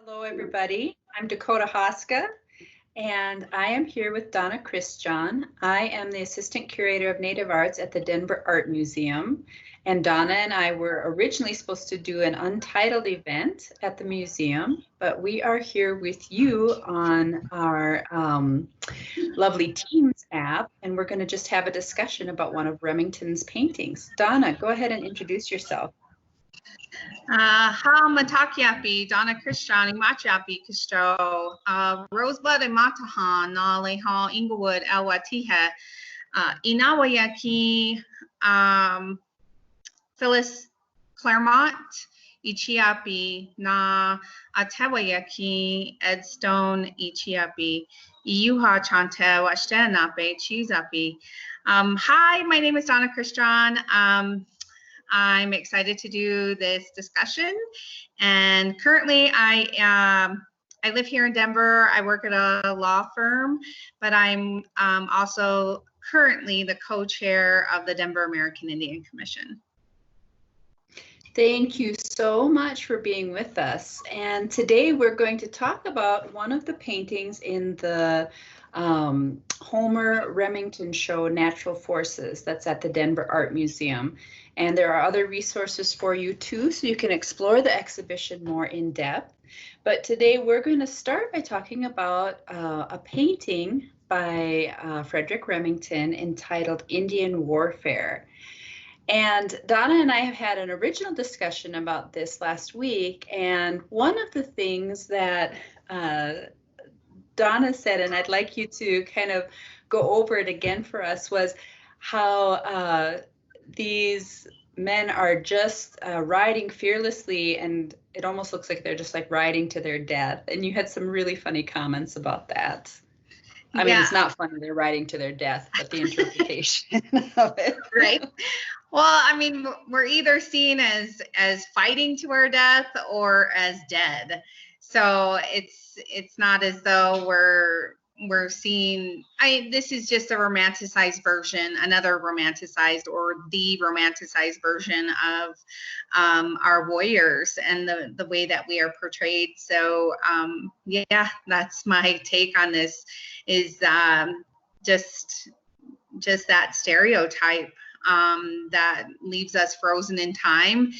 Hello, everybody. I'm Dakota Hoska, and I am here with Donna Chrisjohn. I am the Assistant Curator of Native Arts at the Denver Art Museum, and Donna and I were originally supposed to do an untitled event at the museum, but we are here with you on our lovely Teams app, and we're going to just have a discussion about one of Remington's paintings. Donna, go ahead and introduce yourself. Ha matakiapi, Donna Chrisjohn, Machiapi Kisto, Rosebud and Matahan, Naleha, Inglewood, Elwatiha, Inawayaki, Phyllis Claremont, Ichiapi, Na Atewayaki, Edstone, Ichiapi, Iuha Chante, Washtenape, Chizapi. Hi, my name is Donna Chrisjohn. I'm excited to do this discussion, and currently I live here in Denver. I work at a law firm, but I'm also currently the co-chair of the Denver American Indian Commission. Thank you so much for being with us. And today we're going to talk about one of the paintings in the Homer Remington show, Natural Forces, that's at the Denver Art Museum. And there are other resources for you too, so you can explore the exhibition more in depth. But today we're going to start by talking about a painting by Frederic Remington entitled Indian Warfare. And Donna and I have had an original discussion about this last week, and one of the things that Donna said, and I'd like you to kind of go over it again for us, was how these men are just riding fearlessly, and it almost looks like they're just like riding to their death. And you had some really funny comments about that. I mean, it's not funny they're riding to their death, but the interpretation of it. Right. Well, I mean, we're either seen as fighting to our death or as dead. So it's not as though we're seeing, this is just a romanticized version, another romanticized or the romanticized version of our warriors and the way that we are portrayed. So yeah, that's my take on this, is just that stereotype that leaves us frozen in time.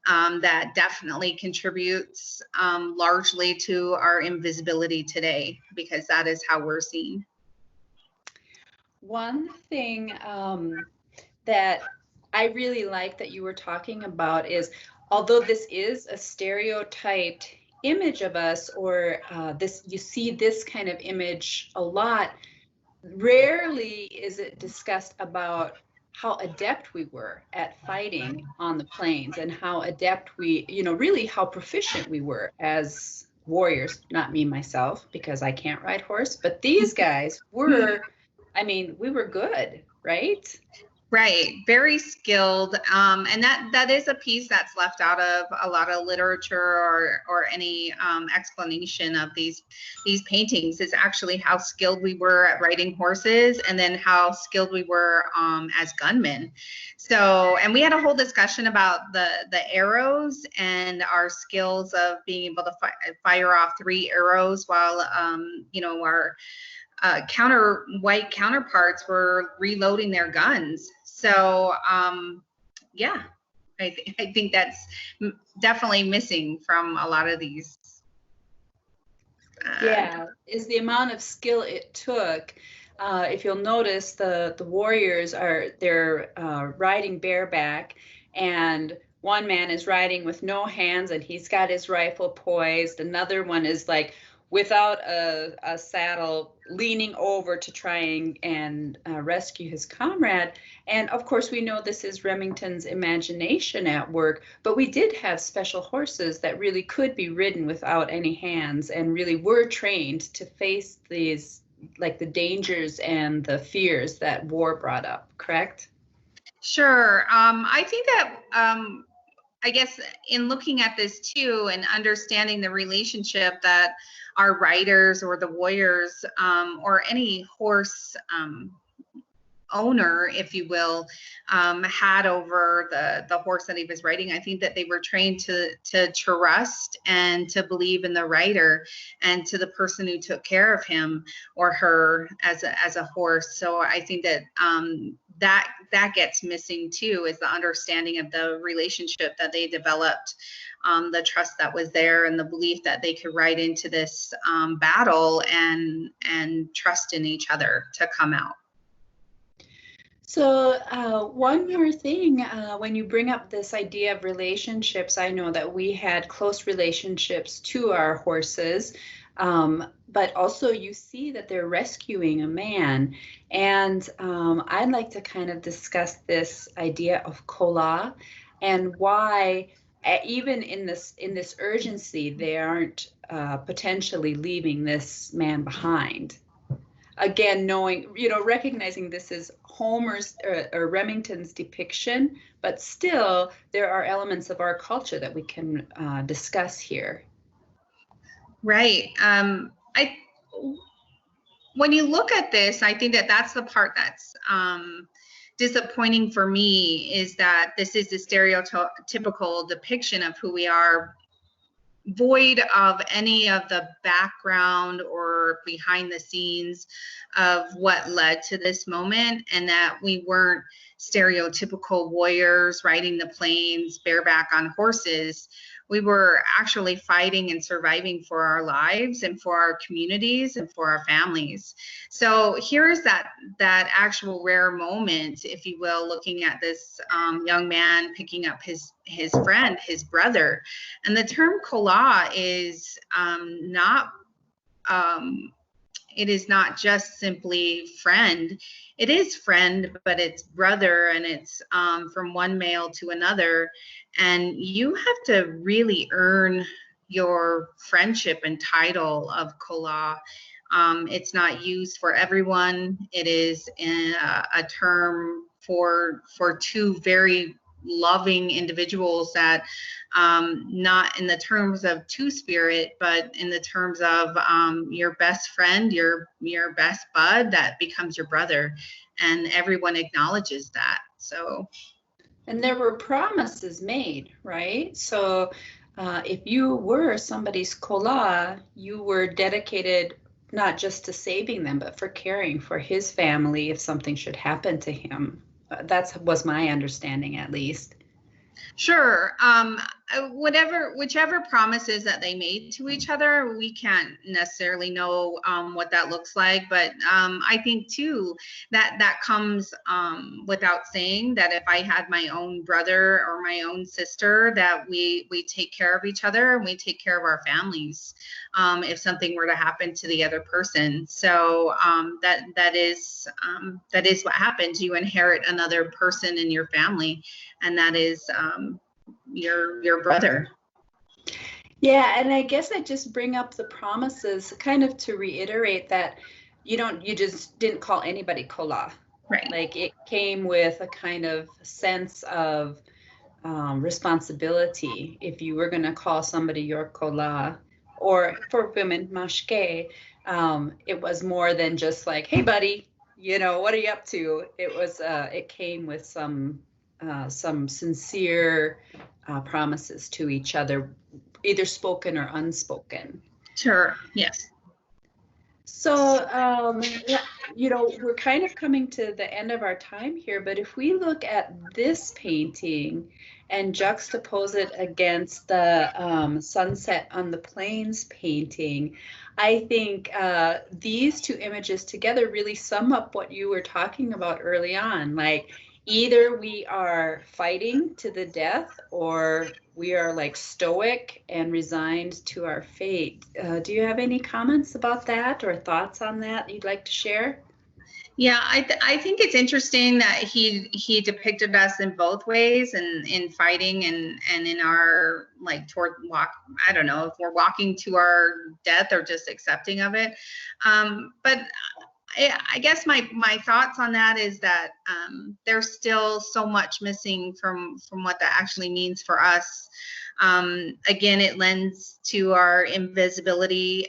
That definitely contributes largely to our invisibility today, because that is how we're seen. One thing that I really like that you were talking about is, although this is a stereotyped image of us, or you see this kind of image a lot, rarely is it discussed about how adept we were at fighting on the plains, and how adept we, really how proficient we were as warriors. Not me myself, because I can't ride horse, but these guys were, I mean, we were good, right? Right, very skilled, and that is a piece that's left out of a lot of literature or any explanation of these paintings, is actually how skilled we were at riding horses, and then how skilled we were as gunmen. So, and we had a whole discussion about the arrows and our skills of being able to fire off 3 arrows while our white counterparts were reloading their guns. So yeah, I think that's definitely missing from a lot of these. Yeah, is the amount of skill it took. If you'll notice, the warriors they're riding bareback, and one man is riding with no hands, and he's got his rifle poised. Another one is like without a saddle, leaning over to try and rescue his comrade. And of course, we know this is Remington's imagination at work, but we did have special horses that really could be ridden without any hands, and really were trained to face these, like the dangers and the fears that war brought up, correct? Sure. I think that I guess in looking at this too, and understanding the relationship that our riders or the warriors or any horse owner, if you will, had over the horse that he was riding. I think that they were trained to trust and to believe in the rider and to the person who took care of him or her as a horse. So I think that that gets missing too, is the understanding of the relationship that they developed, the trust that was there, and the belief that they could ride into this battle and trust in each other to come out. So one more thing, when you bring up this idea of relationships, I know that we had close relationships to our horses, but also you see that they're rescuing a man. And I'd like to kind of discuss this idea of kola and why even in this urgency, they aren't potentially leaving this man behind. Again, knowing, recognizing this is Homer's or Remington's depiction, but still there are elements of our culture that we can discuss here. Right. When you look at this, I think that that's the part that's disappointing for me, is that this is the stereotypical depiction of who we are, void of any of the background or behind the scenes of what led to this moment, and that we weren't stereotypical warriors riding the plains bareback on horses. We were actually fighting and surviving for our lives and for our communities and for our families. So here's that actual rare moment, if you will, looking at this young man picking up his friend, his brother. And the term kola is it is not just simply friend. It is friend, but it's brother, and it's from one male to another. And you have to really earn your friendship and title of kola. It's not used for everyone. It is a term for two very loving individuals that not in the terms of two-spirit, but in the terms of your best friend, your best bud that becomes your brother, and everyone acknowledges that. So, and there were promises made, right? So if you were somebody's kola, you were dedicated not just to saving them, but for caring for his family if something should happen to him. That was my understanding, at least. Sure. Whichever promises that they made to each other, we can't necessarily know what that looks like. But I think too that comes without saying, that if I had my own brother or my own sister, that we take care of each other and we take care of our families if something were to happen to the other person. So that is what happens. You inherit another person in your family, and that is your brother. Yeah, and I guess I just bring up the promises kind of to reiterate that you just didn't call anybody kola. Right. Like, it came with a kind of sense of responsibility. If you were going to call somebody your kola, or for women, mashke, it was more than just like, hey buddy, what are you up to? It came with some sincere promises to each other, either spoken or unspoken. Sure. Yes. So, we're kind of coming to the end of our time here, but if we look at this painting and juxtapose it against the Sunset on the Plains painting, I think these two images together really sum up what you were talking about early on. Like, either we are fighting to the death, or we are like stoic and resigned to our fate. Do you have any comments about that or thoughts on that you'd like to share? Yeah, I think it's interesting that he depicted us in both ways, and in fighting and in our I don't know if we're walking to our death or just accepting of it. But I guess my thoughts on that is that there's still so much missing from what that actually means for us. Again, it lends to our invisibility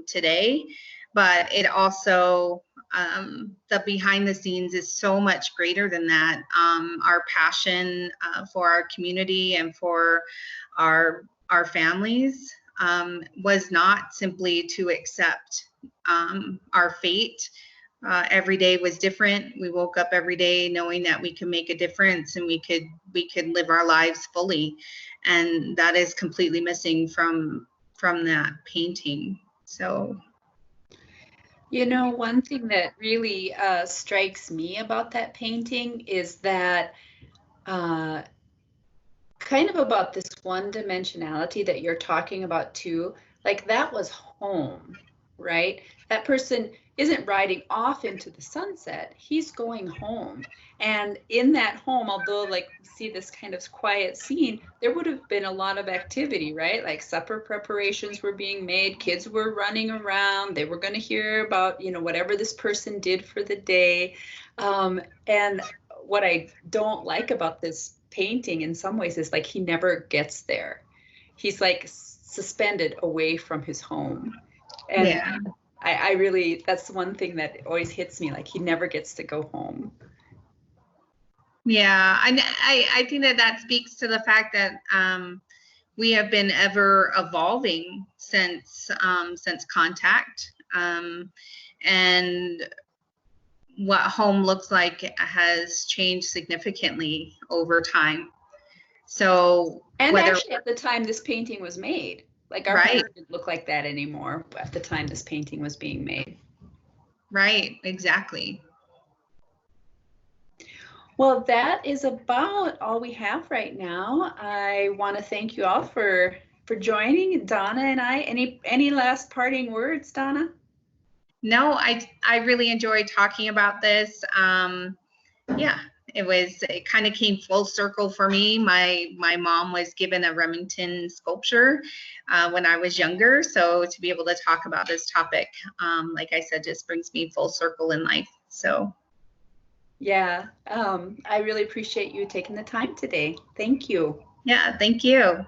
today, but it also the behind the scenes is so much greater than that. Our passion for our community and for our families was not simply to accept our fate. Every day was different. We woke up every day knowing that we could make a difference and we could live our lives fully, and that is completely missing from that painting. So, you know, one thing that really strikes me about that painting is that kind of about this one dimensionality that you're talking about too. Like that was home, right? That person isn't riding off into the sunset, he's going home. And in that home, although like we see this kind of quiet scene, there would have been a lot of activity, right? Like supper preparations were being made, kids were running around, they were going to hear about, you know, whatever this person did for the day. And what I don't like about this painting in some ways is like he never gets there. He's like suspended away from his home. And yeah. I really, that's one thing that always hits me, like he never gets to go home. Yeah, and I think that speaks to the fact that we have been ever evolving since contact, and what home looks like has changed significantly over time. So, and actually at the time this painting was made, like our right, homes didn't look like that anymore at the time this painting was being made. Right, exactly. Well, that is about all we have right now. I want to thank you all for joining, Donna and I. Any last parting words, Donna? No, I really enjoyed talking about this. Yeah, it kind of came full circle for me. My mom was given a Remington sculpture when I was younger, so to be able to talk about this topic, like I said, just brings me full circle in life. So yeah, I really appreciate you taking the time today. Thank you. yeah, thank you.